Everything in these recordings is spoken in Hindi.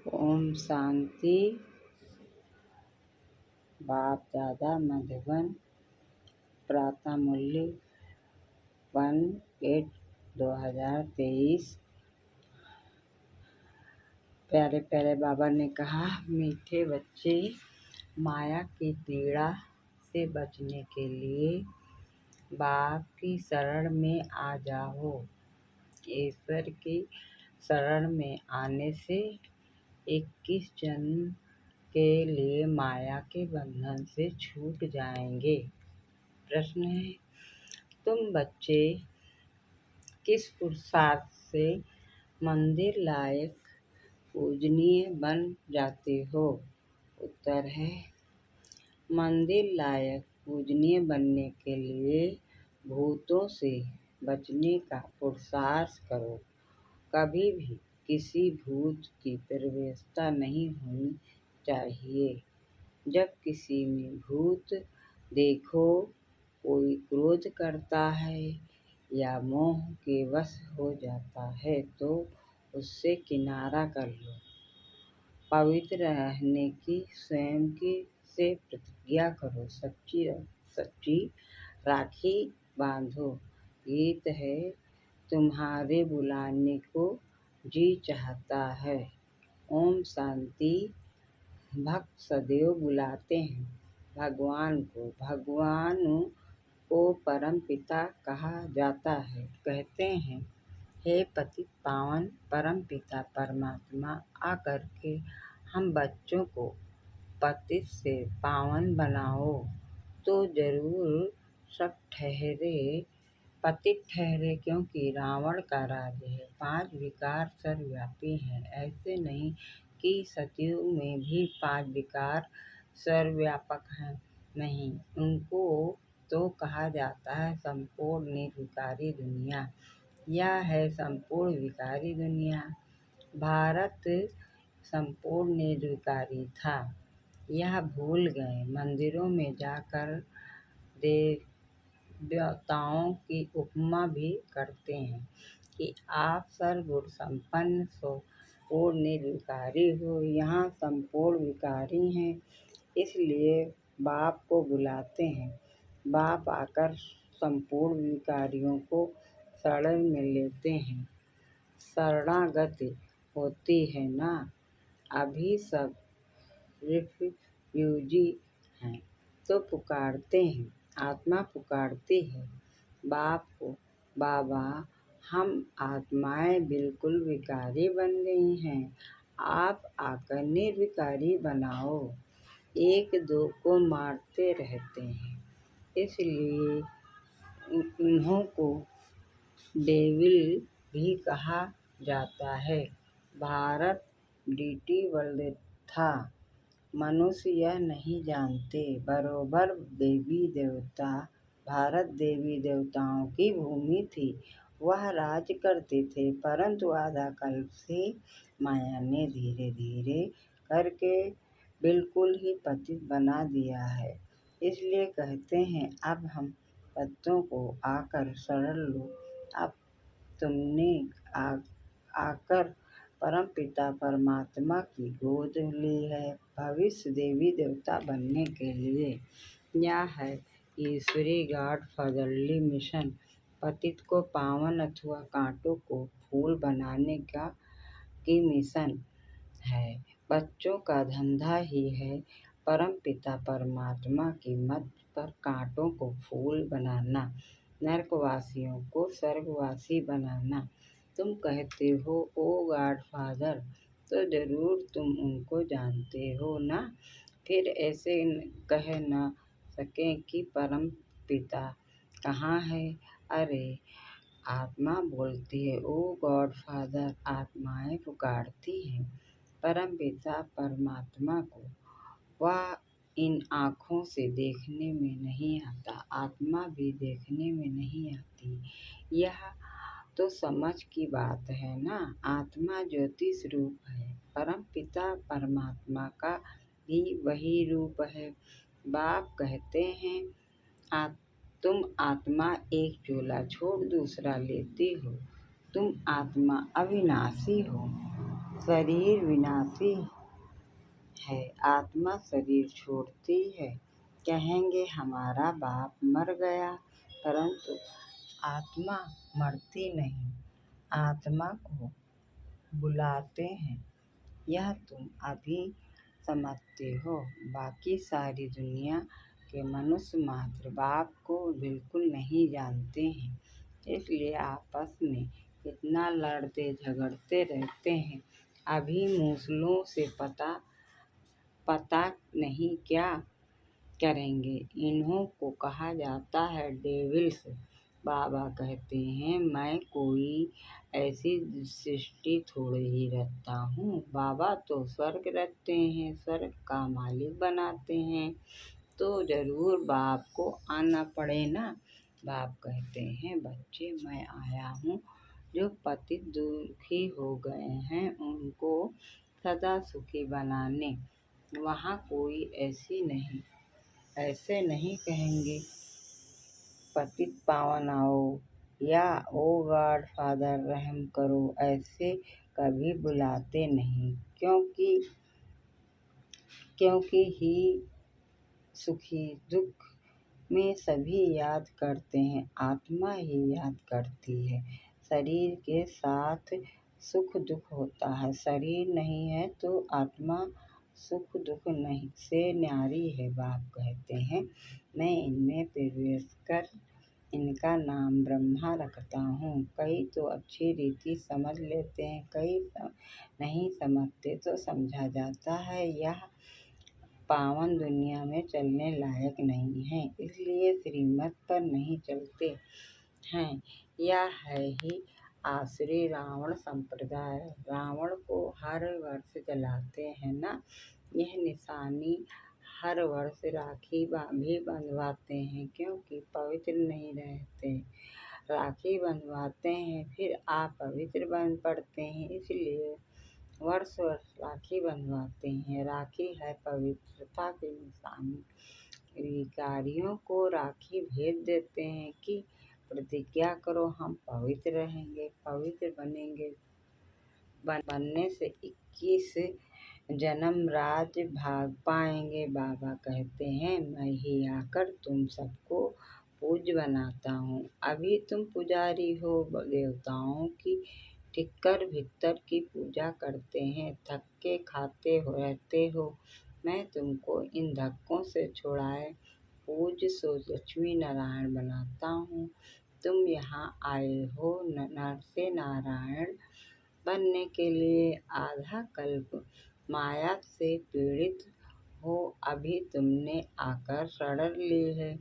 ओम शांति। बाप दादा मधुबन। प्रातः मूल्य 1/8/2023। प्यारे प्यारे बाबा ने कहा, मीठे बच्चे, माया की पीड़ा से बचने के लिए बाप की शरण में आ जाओ। ईश्वर की शरण में आने से 21 जन्म के लिए माया के बंधन से छूट जाएंगे। प्रश्न है, तुम बच्चे किस पुरुषार्थ से मंदिर लायक पूजनीय बन जाते हो? उत्तर है, मंदिर लायक पूजनीय बनने के लिए भूतों से बचने का पुरुषार्थ करो। कभी भी किसी भूत की प्रवेशता नहीं होनी चाहिए। जब किसी में भूत देखो, कोई क्रोध करता है या मोह के वश हो जाता है तो उससे किनारा कर लो। पवित्र रहने की स्वयं की से प्रतिज्ञा करो। सच्ची राखी बांधो। गीत है, तुम्हारे बुलाने को जी चाहता है। ओम शांति। भक्त सदैव बुलाते हैं भगवान को। भगवान को परम पिता कहा जाता है। कहते हैं, हे पतित पावन परम पिता परमात्मा, आकर के हम बच्चों को पतित से पावन बनाओ। तो जरूर सब पतित ठहरे, क्योंकि रावण का राज्य है। 5 विकार सर्वव्यापी हैं। ऐसे नहीं कि सतयुग में भी 5 विकार सर्वव्यापक हैं, नहीं। उनको तो कहा जाता है संपूर्ण निर्विकारी दुनिया। यह है संपूर्ण विकारी दुनिया। भारत संपूर्ण निर्विकारी था, यह भूल गए। मंदिरों में जाकर देवताओं की उपमा भी करते हैं कि आप सर्वगुण संपन्न संपूर्ण निर्विकारी हो। यहाँ संपूर्ण विकारी हैं, इसलिए बाप को बुलाते हैं। बाप आकर संपूर्ण विकारियों को शरण में लेते हैं। शरणागति होती है ना। अभी सब रिफ्यूजी हैं तो पुकारते हैं, आत्मा पुकारती है बाप को। बाबा, हम आत्माएं बिल्कुल विकारी बन गई हैं, आप आकर निर्विकारी बनाओ। एक दो को मारते रहते हैं, इसलिए इन्हों को डेविल भी कहा जाता है। भारत डीटी वर्ल्ड था, मनुष्य यह नहीं जानते। बरोबर देवी देवता। भारत देवी देवताओं की भूमि थी, वह राज करते थे, परंतु आधा कल्प से माया ने धीरे धीरे करके बिल्कुल ही पतित बना दिया है। इसलिए कहते हैं, अब हम बच्चों को आकर शरण लो। अब तुमने आकर परम पिता परमात्मा की गोद ली है, भविष्य देवी देवता बनने के लिए। यह है ईश्वरी गॉड फादरली मिशन। पतित को पावन अथवा कांटों को फूल बनाने की मिशन है। बच्चों का धंधा ही है परम पिता परमात्मा की मत पर कांटों को फूल बनाना, नरकवासियों को स्वर्गवासी बनाना। तुम कहते हो ओ गॉड फादर, तो जरूर तुम उनको जानते हो ना। फिर ऐसे कह न सकें कि परम पिता कहाँ है। अरे, आत्मा बोलती है, ओ गॉड फादर। आत्माएं पुकारती हैं परम पिता परमात्मा को। वह इन आँखों से देखने में नहीं आता, आत्मा भी देखने में नहीं आती। यह तो समझ की बात है ना। आत्मा ज्योतिष रूप है, परम पिता परमात्मा का भी वही रूप है। बाप कहते हैं, तुम आत्मा एक चोला छोड़ दूसरा लेती हो। तुम आत्मा अविनाशी हो, शरीर विनाशी है, आत्मा शरीर छोड़ती है। कहेंगे हमारा बाप मर गया, परंतु आत्मा मरती नहीं, आत्मा को बुलाते हैं। यह तुम अभी समझते हो। बाकी सारी दुनिया के मनुष्य मात्र बाप को बिल्कुल नहीं जानते हैं, इसलिए आपस में इतना लड़ते झगड़ते रहते हैं। अभी मूसलों से पता नहीं क्या करेंगे। इन्हों को कहा जाता है डेविल्स। बाबा कहते हैं मैं कोई ऐसी सृष्टि थोड़े ही रचता हूँ। बाबा तो स्वर्ग रचते हैं, स्वर्ग का मालिक बनाते हैं, तो जरूर बाप को आना पड़े ना। बाप कहते हैं बच्चे मैं आया हूँ जो पतित दुखी हो गए हैं उनको सदा सुखी बनाने। वहाँ कोई ऐसे नहीं कहेंगे पतित पावन आओ या ओ गॉड फादर रहम करो, ऐसे कभी बुलाते नहीं, क्योंकि ही सुखी दुख में सभी याद करते हैं, आत्मा ही याद करती है। शरीर के साथ सुख दुख होता है, शरीर नहीं है तो आत्मा सुख दुख नहीं से न्यारी है। बाप कहते हैं मैं इनमें प्रवेश कर इनका नाम ब्रह्मा रखता हूँ। कई तो अच्छी रीति समझ लेते हैं, कई नहीं समझते तो समझा जाता है यह पावन दुनिया में चलने लायक नहीं है, इसलिए श्रीमत पर नहीं चलते हैं। यह है ही आसुरी रावण संप्रदाय। रावण को हर वर्ष जलाते हैं ना, यह निशानी हर वर्ष राखी भी बंधवाते हैं, क्योंकि पवित्र नहीं रहते। राखी बंधवाते हैं फिर आप पवित्र बन पड़ते हैं, इसलिए वर्ष वर्ष राखी बंधवाते हैं। राखी है पवित्रता की निशानी। विकारियों को राखी भेज देते हैं कि प्रतिज्ञा करो हम पवित्र रहेंगे, पवित्र बनेंगे। बनने से 21 जन्म राज्य भाग पाएंगे। बाबा कहते हैं मैं ही आकर तुम सबको पूज्य बनाता हूँ। अभी तुम पुजारी हो, देवताओं की टिक्कर भीतर की पूजा करते हैं, धक्के खाते रहते हो। मैं तुमको इन धक्कों से छुड़ाए पूज्य सो लक्ष्मी नारायण बनाता हूँ। तुम यहाँ आए हो नर से नारायण बनने के लिए। आधा कल्प माया से पीड़ित हो, अभी तुमने आकर शरण ली है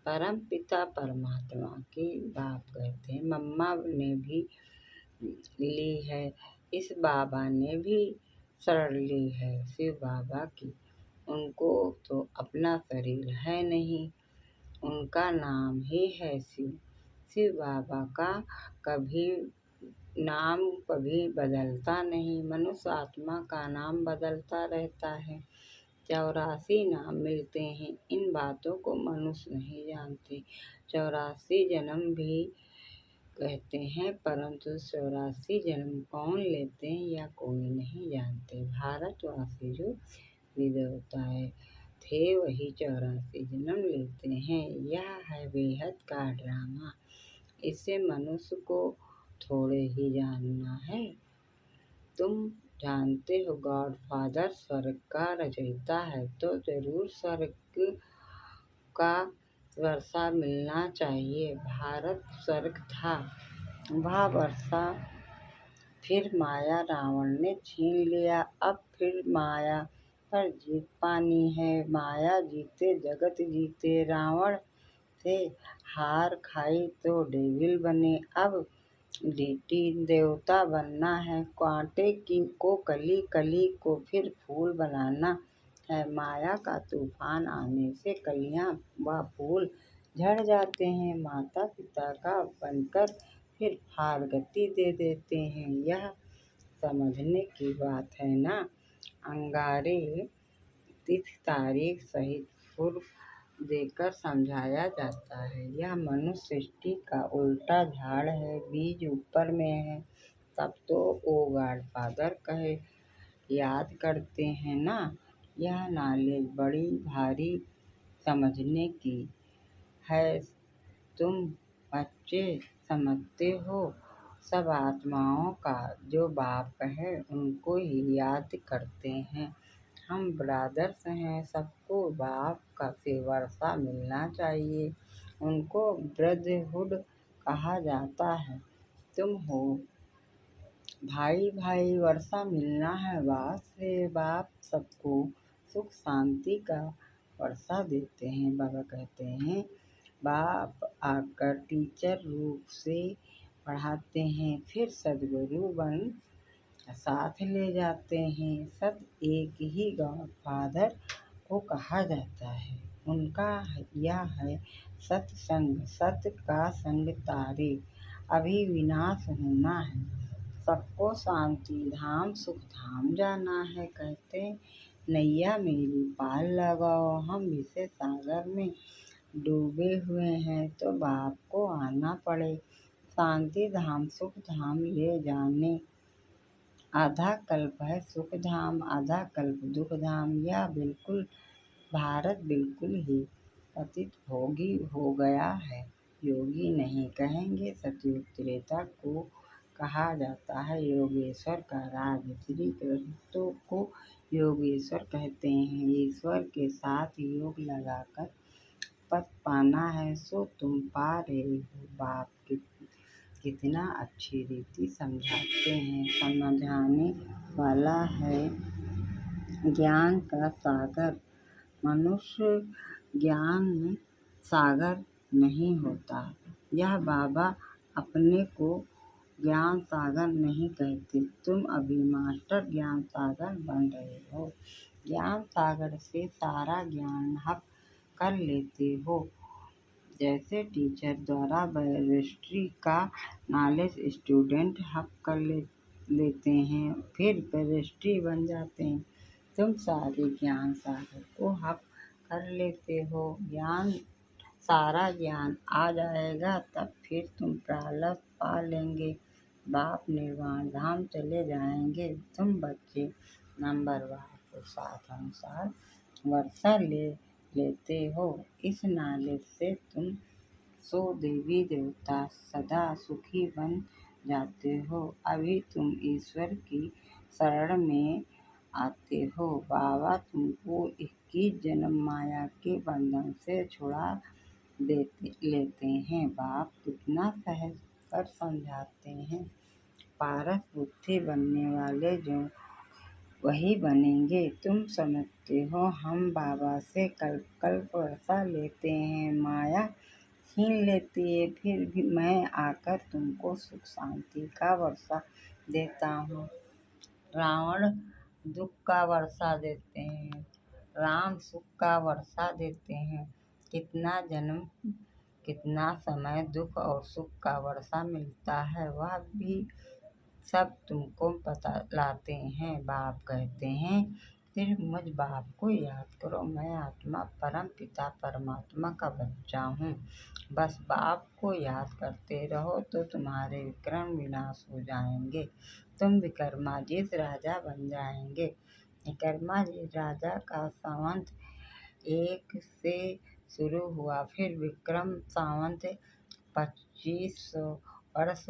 परम पिता परमात्मा की। बाप कहते हैं मम्मा ने भी ली है, इस बाबा ने भी शरण ली है शिव बाबा की। उनको तो अपना शरीर है नहीं, उनका नाम ही है शिव। शिव बाबा का नाम कभी बदलता नहीं, मनुष्य आत्मा का नाम बदलता रहता है। 84 नाम मिलते हैं, इन बातों को मनुष्य नहीं जानते। 84 जन्म भी कहते हैं, परंतु 84 जन्म कौन लेते हैं या कोई नहीं जानते। भारतवासी जो विदेवताएं थे वही 84 जन्म लेते हैं। यह है बेहद का ड्रामा, इसे मनुष्य को थोड़े ही जानना है। तुम जानते हो गॉड फादर स्वर्ग का रचयिता है, तो जरूर स्वर्ग का वर्षा मिलना चाहिए। भारत स्वर्ग था, वह वर्षा फिर माया रावण ने छीन लिया। अब फिर माया पर जीत पानी है। माया जीते जगत जीते, रावण से हार खाई तो डेविल बने। अब देवता बनना है, कांटे को कली, कली को फिर फूल बनाना है। माया का तूफान आने से कलियां व फूल झड़ जाते हैं, माता पिता का बनकर फिर फारगति दे देते हैं। यह समझने की बात है ना। अंगारे तिथि तारीख सहित पूर्व देकर समझाया जाता है। यह मनुष्य सृष्टि का उल्टा झाड़ है, बीज ऊपर में है, तब तो वो गॉडफादर कहे याद करते हैं ना। यह नॉलेज बड़ी भारी समझने की है। तुम बच्चे समझते हो, सब आत्माओं का जो बाप है उनको ही याद करते हैं। हम ब्रदर्स हैं, सबको बाप का से वर्षा मिलना चाहिए। उनको ब्रदरहुड कहा जाता है। तुम हो भाई भाई, वर्षा मिलना है बाप से। बाप सबको सुख शांति का वर्षा देते हैं। बाबा कहते हैं बाप आकर टीचर रूप से पढ़ाते हैं, फिर सदगुरु बन साथ ले जाते हैं। सत एक ही गॉड फादर को कहा जाता है। उनका यह है सत्संग, सत का संग तारे। अभी विनाश होना है, सबको शांति धाम सुख धाम जाना है। कहते नैया मेरी पार लगाओ, हम इसे सागर में डूबे हुए हैं तो बाप को आना पड़े। शांति धाम सुख धाम ले जाने। आधा कल्प है सुख धाम, आधा कल्प दुख धाम। यह बिल्कुल भारत बिल्कुल ही पतित भोगी हो गया है। योगी नहीं कहेंगे। सतयुग त्रेता को कहा जाता है योगेश्वर का राज। श्री कृष्ण को योगेश्वर कहते हैं। ईश्वर के साथ योग लगाकर पद पाना है, सो तुम पा रहे हो। बाप कितना अच्छी रीति समझाते हैं। समझाने वाला है ज्ञान का सागर। मनुष्य ज्ञान सागर नहीं होता। यह बाबा अपने को ज्ञान सागर नहीं कहते। तुम अभी मास्टर ज्ञान सागर बन रहे हो। ज्ञान सागर से सारा ज्ञान हक कर लेते हो। जैसे टीचर द्वारा बैरिस्ट्री का नॉलेज स्टूडेंट हक कर लेते हैं, फिर बैरिस्ट्री बन जाते हैं। तुम सारे ज्ञान सागर को हक कर लेते हो। सारा ज्ञान आ जाएगा तब फिर तुम प्रालब्ध पा लेंगे। बाप निर्वाण धाम चले जाएंगे। तुम बच्चे नंबरवार को साथ अनुसार वर्षा लेते हो। इस नॉलेज से तुम सो देवी देवता सदा सुखी बन जाते हो। अभी तुम ईश्वर की शरण में आते हो। बाबा तुमको 21 जन्म माया के बंधन से छुड़ा लेते हैं। बाप कितना सहज कर समझाते हैं। पारस बुद्धि बनने वाले जो वही बनेंगे। तुम समझते हो हम बाबा से कल्प कल्प वर्षा लेते हैं, माया छीन लेती है, फिर भी मैं आकर तुमको सुख शांति का वर्षा देता हूँ। रावण दुख का वर्षा देते हैं, राम सुख का वर्षा देते हैं। कितना जन्म कितना समय दुख और सुख का वर्षा मिलता है, वह भी सब तुमको बतलाते हैं। बाप कहते हैं सिर्फ मुझ बाप को याद करो। मैं आत्मा परम पिता परमात्मा का बच्चा हूँ। बस बाप को याद करते रहो तो तुम्हारे विक्रम विनाश हो जाएंगे। तुम विक्रमाजीत राजा बन जाएंगे। विक्रमाजीत राजा का संवत 1 से शुरू हुआ, फिर विक्रम संवत 2500 वर्ष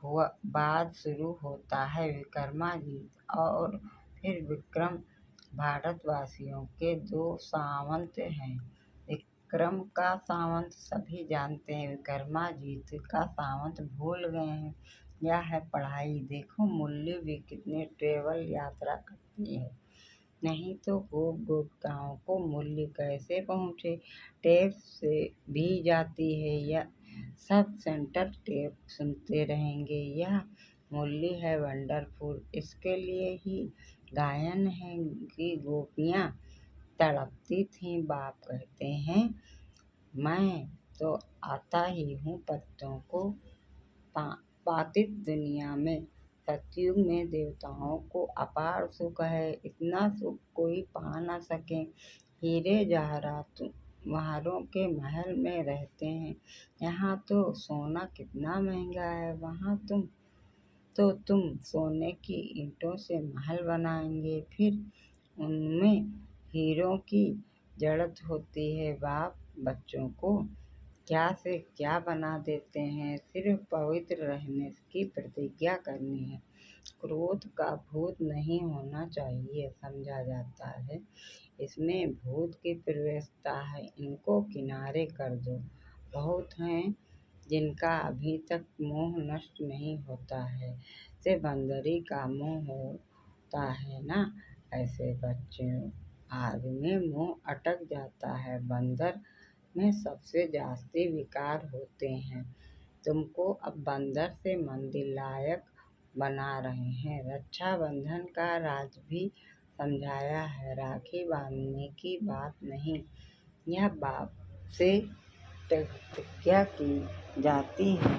बाद शुरू होता है विक्रमाजीत। और फिर विक्रम भारतवासियों के 2 सावंत हैं। विक्रम का सावंत सभी जानते हैं, विक्रमाजीत का सावंत भूल गए हैं। यह है पढ़ाई। देखो मुरली भी कितने ट्रेवल यात्रा करती है, नहीं तो गोप गाँव को मुरली कैसे पहुँचे। टेप से भी जाती है। यह सब सेंटर टेप सुनते रहेंगे। यह मुरली है वंडरफुल। इसके लिए ही गायन है कि गोपियाँ तड़पती थीं। बाप कहते हैं मैं तो आता ही हूँ पत्तों को पातित दुनिया में। सतयुग में देवताओं को अपार सुख है, इतना सुख कोई पा न सके। हीरे जवाहरात वारों के महल में रहते हैं। यहाँ तो सोना कितना महंगा है, वहाँ तुम तो तुम सोने की ईंटों से महल बनाएंगे, फिर उनमें हीरों की जरूरत होती है। बाप बच्चों को क्या से क्या बना देते हैं, सिर्फ पवित्र रहने की प्रतिज्ञा करनी है। क्रोध का भूत नहीं होना चाहिए समझा जाता है, इसमें भूत की प्रवेशता है, इनको किनारे कर दो। बहुत हैं जिनका अभी तक मोह नष्ट नहीं होता है, से बंदरी का मोह होता है ना, ऐसे बच्चों आदि में मोह अटक जाता है। बंदर में सबसे जास्ती विकार होते हैं। तुमको अब बंदर से मंदिर लायक बना रहे हैं। रक्षाबंधन का राज भी समझाया है, राखी बांधने की बात नहीं, यह बाप से प्रतिज्ञा की जाती है।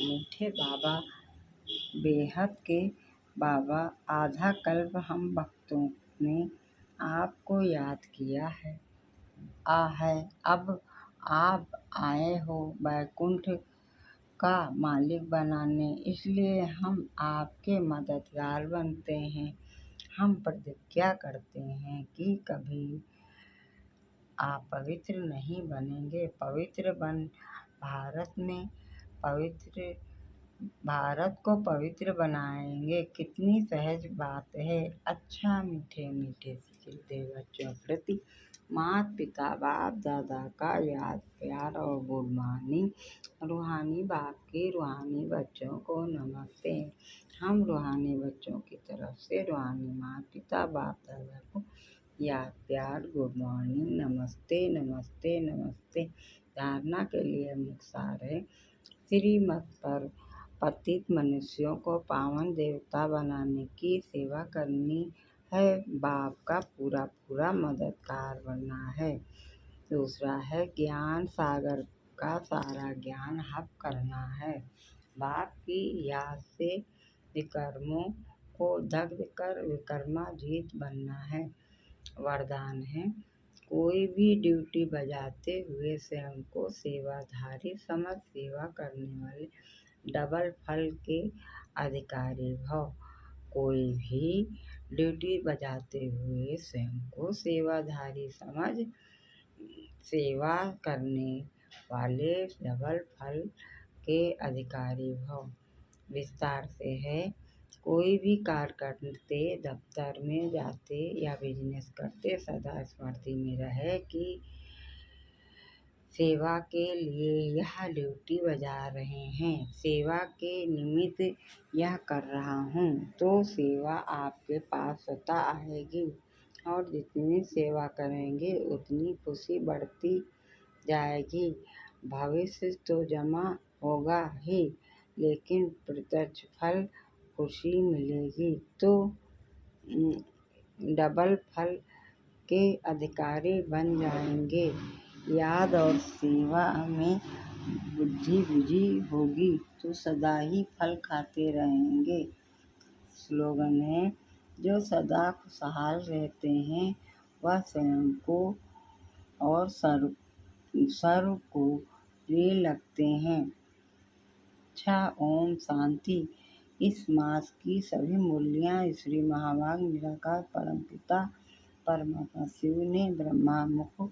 मीठे बाबा, बेहद के बाबा, आधा कल्प हम भक्तों ने आपको याद किया है अब आप आए हो वैकुंठ का मालिक बनाने, इसलिए हम आपके मददगार बनते हैं। हम प्रतिज्ञा करते हैं कि कभी आप पवित्र नहीं बनेंगे, पवित्र बन पवित्र भारत को पवित्र बनाएंगे। कितनी सहज बात है। अच्छा मीठे मीठे सिलसिले बच्चों प्रति माता पिता बाप दादा का याद प्यार और गुड मॉर्निंग। रूहानी बाप के रूहानी बच्चों को नमस्ते। हम रूहानी बच्चों की तरफ से रूहानी माता पिता बाप दादा को याद प्यार गुड मॉर्निंग नमस्ते नमस्ते नमस्ते। धारणा के लिए मुख्तार है। श्रीमत पर पतित मनुष्यों को पावन देवता बनाने की सेवा करनी है, बाप का पूरा पूरा मददगार बनना है। दूसरा है ज्ञान सागर का सारा ज्ञान हब करना है। बाप की याद से विकर्मों को दग्ध कर विकर्माजीत बनना है। वरदान है, कोई भी ड्यूटी बजाते हुए स्वयं को सेवाधारी समझ सेवा करने वाले डबल फल के अधिकारी भव। कोई भी ड्यूटी बजाते हुए स्वयं को सेवाधारी समझ सेवा करने वाले डबल फल के अधिकारी भव। विस्तार से है, कोई भी कार्य करते, दफ्तर में जाते या बिजनेस करते सदा स्मृति में रहे कि सेवा के लिए यह ड्यूटी बजा रहे हैं, सेवा के निमित्त यह कर रहा हूँ, तो सेवा आपके पास स्वतः आएगी और जितनी सेवा करेंगे उतनी खुशी बढ़ती जाएगी। भविष्य तो जमा होगा ही, लेकिन प्रत्यक्ष फल खुशी मिलेगी। तो डबल फल के अधिकारी बन जाएंगे। याद और सेवा में बुद्धि बिजी होगी तो सदा ही फल खाते रहेंगे। स्लोगन है, जो सदा खुशहाल रहते हैं वह स्वयं को और सर्व को प्रिय लगते हैं। अच्छा, ओम शांति। इस मास की सभी मूर्तियाँ श्री महाभाग निराकार परमपिता परमात्मा शिव ने ब्रह्मा मुख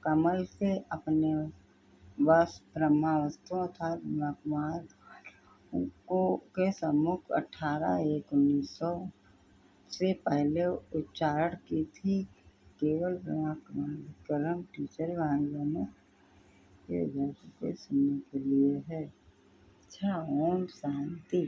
कमल से अपने ब्रह्मा वस्तु अर्थात ब्रह्मा कुमार को के सम्मुख 18/1/1900 से पहले उच्चारण की थी। केवल ब्रह्मा कुमार विक्रम टीचर भाई बहनों के दर्शन को सुनने के लिए है। अच्छा, ओम शांति।